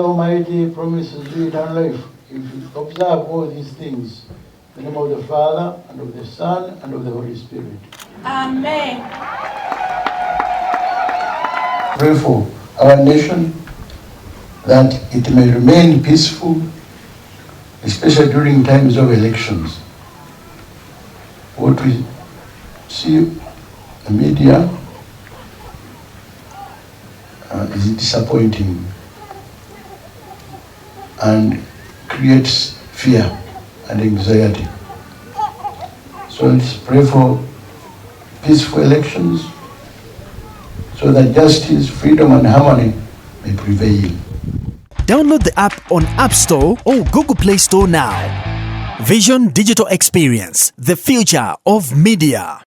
Almighty promises you eternal life if you observe all these things. In the name of the Father, and of the Son, and of the Holy Spirit. Amen. Pray for our nation that it may remain peaceful, especially during times of elections. What we see in the media is disappointing and creates fear and anxiety. So let's pray for peaceful elections so that justice, freedom and harmony may prevail. Download the app on App Store or Google Play Store now. Vision Digital Experience, the future of media.